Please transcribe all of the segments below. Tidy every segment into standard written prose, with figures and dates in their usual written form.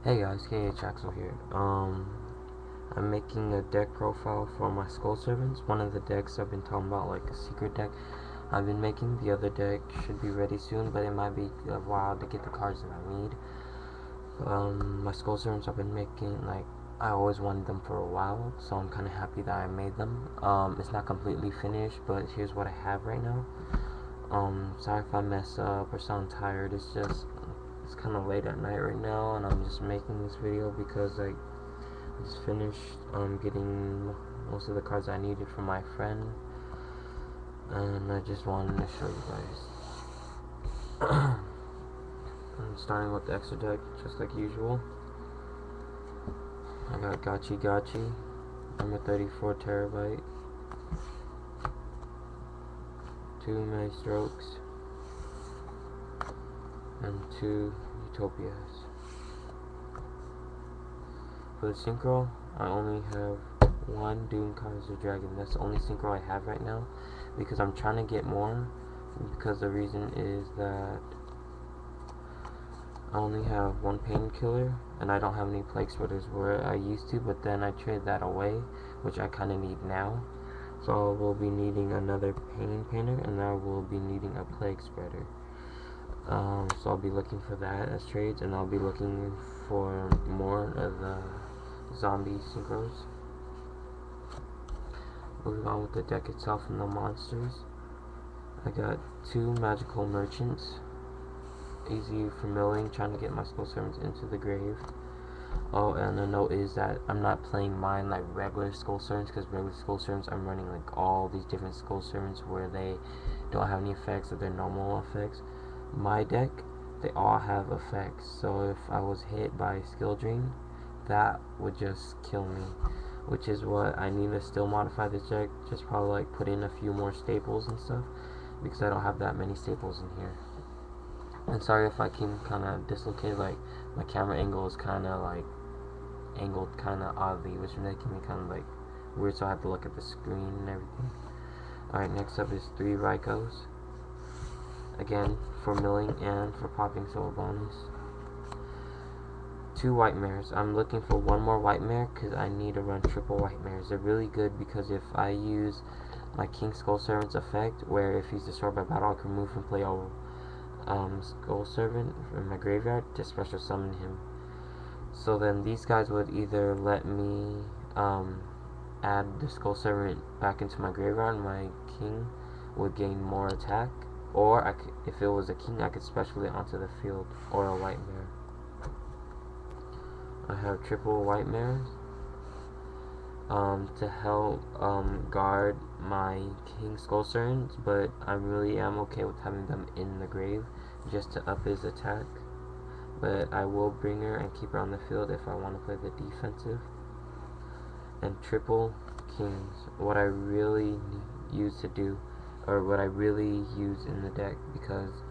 Hey guys, KHAxel here. I'm making a deck profile for my Skull Servants. One of the decks I've been talking about, like a secret deck, I've been making. The other deck should be ready soon, but it might be a while to get the cards that I need. My Skull Servants I've been making, like, I always wanted them for a while, so I'm kind of happy that I made them. It's not completely finished, but here's what I have right now. Sorry if I mess up or sound tired. It's kind of late at night right now, and I'm just making this video because I just finished getting most of the cards I needed from my friend, and I just wanted to show you guys. I'm starting with the extra deck, just like usual. I got Gachi Gachi, number 34 Terabyte, 2 Maelstrokes, and 2 Utopias. For the synchro, I only have 1 Doom Kaiser Dragon. That's the only synchro I have right now, because I'm trying to get more, because the reason is that I only have 1 Painkiller, and I don't have any Plague Spreaders where I used to, but then I traded that away, which I kind of need now. So I will be needing another Pain Painter, and I will be needing a Plague Spreader. So I'll be looking for that as trades, and I'll be looking for more of the zombie synchros. Moving on with the deck itself and the monsters, I got 2 Magical Merchants, easy for milling, trying to get my Skull Servants into the grave. Oh, and a note is that I'm not playing mine like regular Skull Servants, because regular Skull Servants I'm running like all these different Skull Servants where they don't have any effects, or they're normal effects. My deck, they all have effects, so if I was hit by Skill Drain, that would just kill me, which is what I need to still modify this deck, just probably like put in a few more staples and stuff, because I don't have that many staples in here. And sorry if I came kind of dislocated, like my camera angle is kind of like angled kind of oddly, which is making me kind of like weird, so I have to look at the screen and everything. Alright, next up is 3 Rykos. Again, for milling and for popping soul bonus. 2 White Mares. I'm looking for 1 more White Mare because I need to run triple White Mares. They're really good because if I use my King Skull Servant's effect, where if he's destroyed by battle, I can move and play a Skull Servant from my graveyard to special summon him. So then these guys would either let me add the Skull Servant back into my graveyard, and my King would gain more attack, or if it was a King, I could special it onto the field, or a White Mare. I have triple White Mares to help guard my King Skull Servants, but I really am okay with having them in the grave just to up his attack. But I will bring her and keep her on the field if I want to play the defensive. And triple Kings, what I really use to do, or what I really use in the deck, because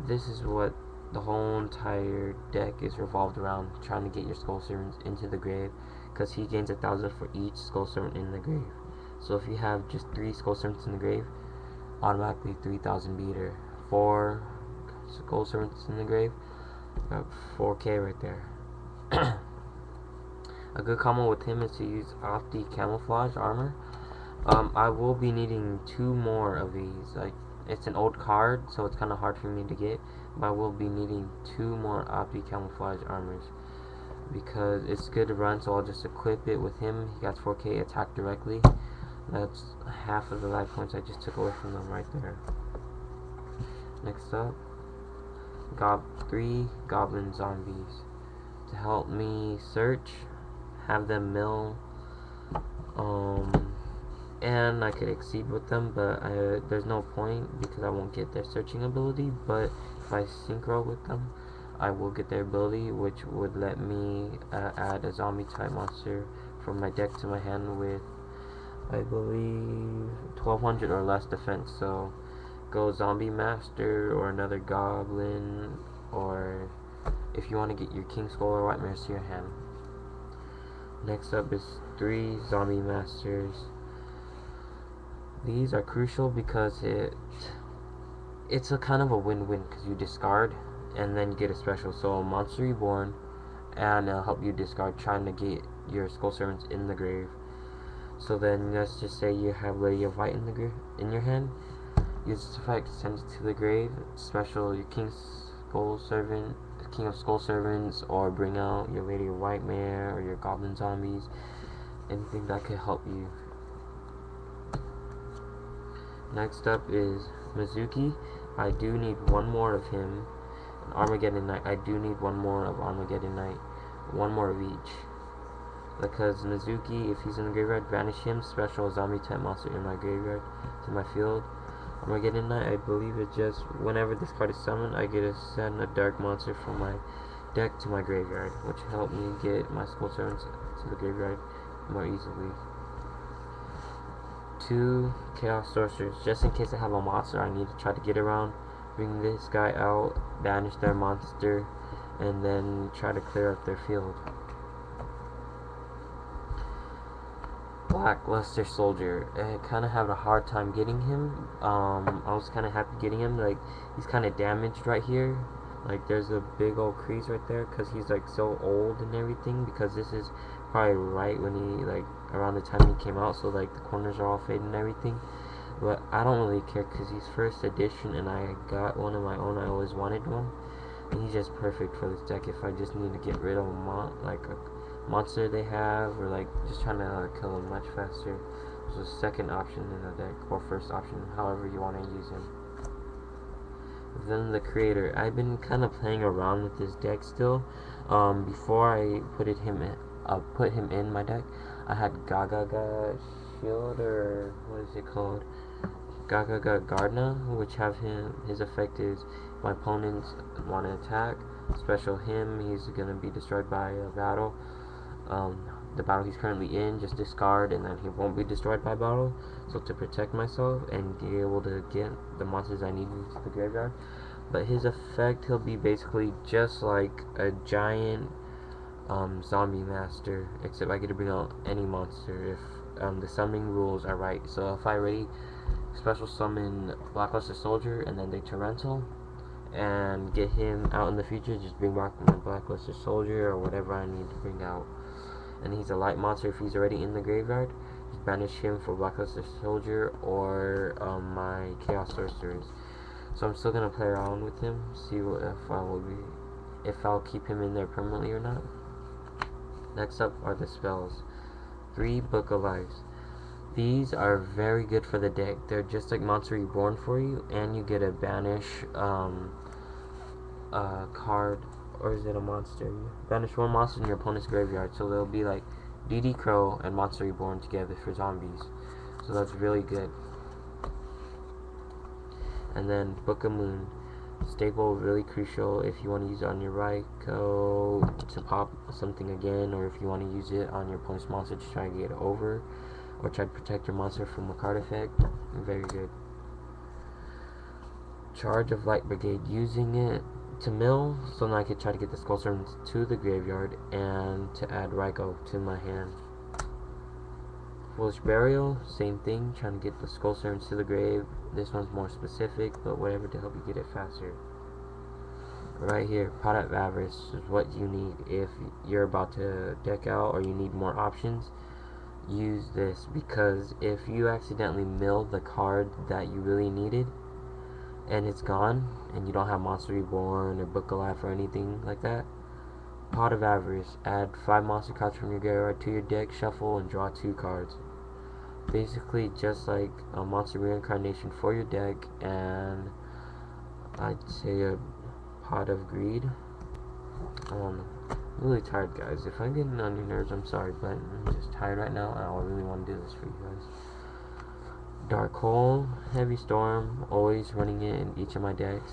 this is what the whole entire deck is revolved around, trying to get your Skull Servants into the grave, because he gains 1,000 for each Skull Servant in the grave. So if you have just 3 Skull Servants in the grave, automatically 3,000 beater. 4 Skull Servants in the grave, got 4k right there. A good combo with him is to use Opti Camouflage Armor. I will be needing 2 more of these. Like, it's an old card, so it's kind of hard for me to get, but I will be needing 2 more Opti Camouflage Armors because it's good to run, so I'll just equip it with him. He got 4k attack directly. That's half of the life points I just took away from them right there. Next up, 3 Goblin Zombies to help me search, have them mill, and I could exceed with them, but there's no point because I won't get their searching ability. But if I synchro with them, I will get their ability, which would let me add a zombie type monster from my deck to my hand with, I believe, 1200 or less defense. So go Zombie Master or another Goblin, or if you want to get your King Skull or White Mares to your hand. Next up is 3 Zombie Masters. These are crucial because it's a kind of a win-win, because you discard and then you get a special. So Monster Reborn and it'll help you discard trying to get your Skull Servants in the grave. So then let's just say you have Lady of Light in your hand. Use this effect, send it to the grave. Special your King of Skull Servants, or bring out your Lady of White Mare or your Goblin Zombies. Anything that could help you. Next up is Mizuki. I do need one more of him. And Armageddon Knight. I do need one more of Armageddon Knight. One more of each. Because Mizuki, if he's in the graveyard, banish him. Special zombie type monster in my graveyard to my field. Armageddon Knight, I believe it just whenever this card is summoned, I get to send a dark monster from my deck to my graveyard, which helped me get my Skull Servants to the graveyard more easily. 2 Chaos Sorcerers, just in case I have a monster I need to try to get around. Bring this guy out, banish their monster, and then try to clear up their field. Blackluster Soldier. I kind of have a hard time getting him. I was kind of happy getting him. Like, he's kind of damaged right here. Like, there's a big old crease right there because he's like so old and everything. Because this is probably right when he, like, around the time he came out. So like the corners are all faded and everything. But I don't really care because he's first edition and I got one of my own. I always wanted one. And he's just perfect for this deck if I just need to get rid of a monster they have, or like just trying to kill them much faster. So second option in the deck, or first option, however you want to use him. Then the Creator. I've been kind of playing around with this deck still. Before I put him in my deck, I had Gagaga Shield, or what is it called? Gagaga Gardna, which have his effect is my opponents want to attack, special him, he's gonna be destroyed by a battle. The battle he's currently in, just discard, and then he won't be destroyed by battle. So to protect myself and be able to get the monsters I need into the graveyard. But his effect, he'll be basically just like a giant zombie master, except I get to bring out any monster if the summoning rules are right. So if I already special summon Blackluster Soldier and then the Torrential and get him out in the future, just bring back my Blackluster Soldier or whatever I need to bring out. And he's a light monster if he's already in the graveyard. Just banish him for Blackluster Soldier or my Chaos Sorcerers. So I'm still gonna play around with him, see if I'll keep him in there permanently or not. Next up are the spells. 3 Book of Lives. These are very good for the deck. They're just like Monster Reborn for you, and you get a banish card, or is it a monster? Banish one monster in your opponent's graveyard. So they'll be like DD Crow and Monster Reborn together for zombies. So that's really good. And then Book of Moon. Staple, really crucial if you want to use it on your Raikou to pop something again, or if you want to use it on your opponent's monster to try to get it over, or try to protect your monster from a card effect. Very good. Charge of Light Brigade, using it to mill, so now I could try to get the Skull Servants to the graveyard and to add Raikou to my hand. Foolish Burial, same thing, trying to get the Skull Servants to the grave. This one's more specific, but whatever to help you get it faster. Right here, Pot of Avarice is what you need if you're about to deck out or you need more options. Use this, because if you accidentally mill the card that you really needed and it's gone and you don't have Monster Reborn or Book of Life or anything like that, Pot of Avarice, add 5 monster cards from your graveyard to your deck, shuffle, and draw 2 cards. Basically just like a Monster Reincarnation for your deck, and I'd say a Pot of Greed. I'm really tired, guys. If I'm getting on your nerves, I'm sorry, but I'm just tired right now and I really want to do this for you guys. Dark Hole, Heavy Storm, always running it in each of my decks.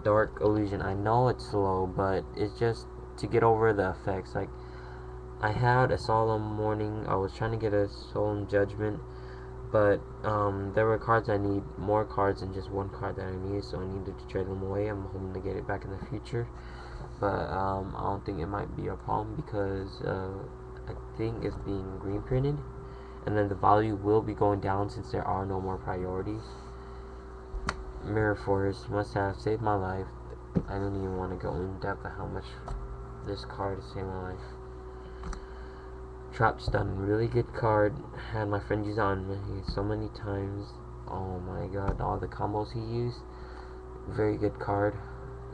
Dark Illusion, I know it's slow, but it's just to get over the effects. Like, I had a Solemn Warning, I was trying to get a Solemn Judgment, but there were cards I need, more cards than just one card that I needed, so I needed to trade them away. I'm hoping to get it back in the future, but I don't think it might be a problem, because I think it's being green printed, and then the value will be going down since there are no more priorities. Mirror Force, must have, saved my life. I don't even want to go in depth on how much this card is saving my life. Trap Stun, really good card. Had my friend use on me so many times. Oh my god, all the combos he used. Very good card.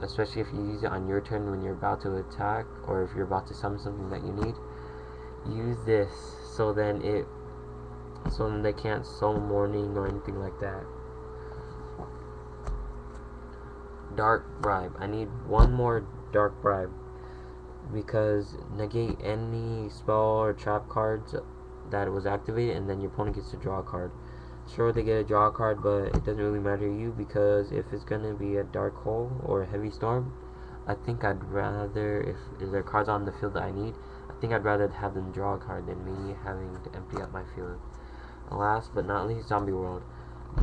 Especially if you use it on your turn when you're about to attack, or if you're about to summon something that you need. Use this so then they can't summon Mourning or anything like that. Dark Bribe. I need one more Dark Bribe, because negate any spell or trap cards that was activated, and then your opponent gets to draw a card. Sure, they get a draw card, but it doesn't really matter to you, because if it's gonna be a Dark Hole or a Heavy Storm, I think I'd rather, if there are cards on the field that I need, I think I'd rather have them draw a card than me having to empty out my field. And last but not least, Zombie World.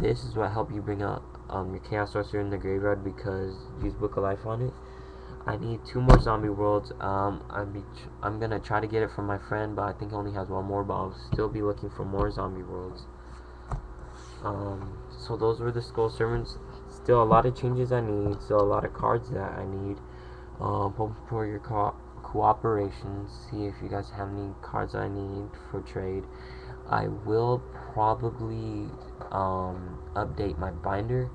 This is what helps you bring out your Chaos Sorcerer in the graveyard, because use Book of Life on it. I need 2 more Zombie Worlds. I'm gonna try to get it from my friend, but I think he only has 1 more, but I'll still be looking for more Zombie Worlds. So those were the Skull Servants. Still a lot of changes I need, still a lot of cards that I need. Hoping for your cooperation, see if you guys have any cards I need for trade. I will probably update my binder.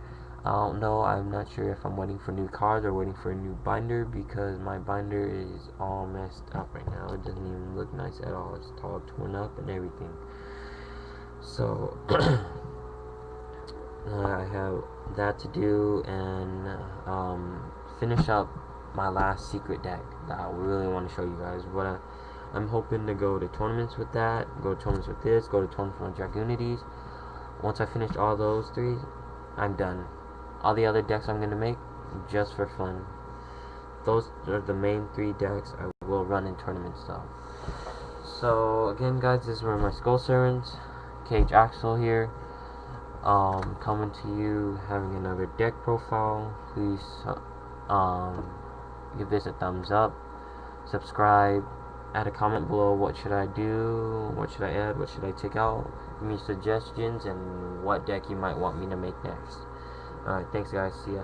I don't know, I'm not sure if I'm waiting for new cards or waiting for a new binder, because my binder is all messed up right now. It doesn't even look nice at all. It's all torn up and everything. So I have that to do, and finish up my last secret deck that I really want to show you guys. But I'm hoping to go to tournaments with that, go to tournaments with this, go to tournaments with Dragoonities. Once I finish all those 3, I'm done. All the other decks I'm going to make just for fun. Those are the main 3 decks I will run in tournament stuff. So again, guys, these were my Skull Servants. Cage Axel here, coming to you, having another deck profile. Please give this a thumbs up, subscribe, add a comment below. What should I do? What should I add? What should I take out? Give me suggestions and what deck you might want me to make next. Alright, thanks guys, see ya.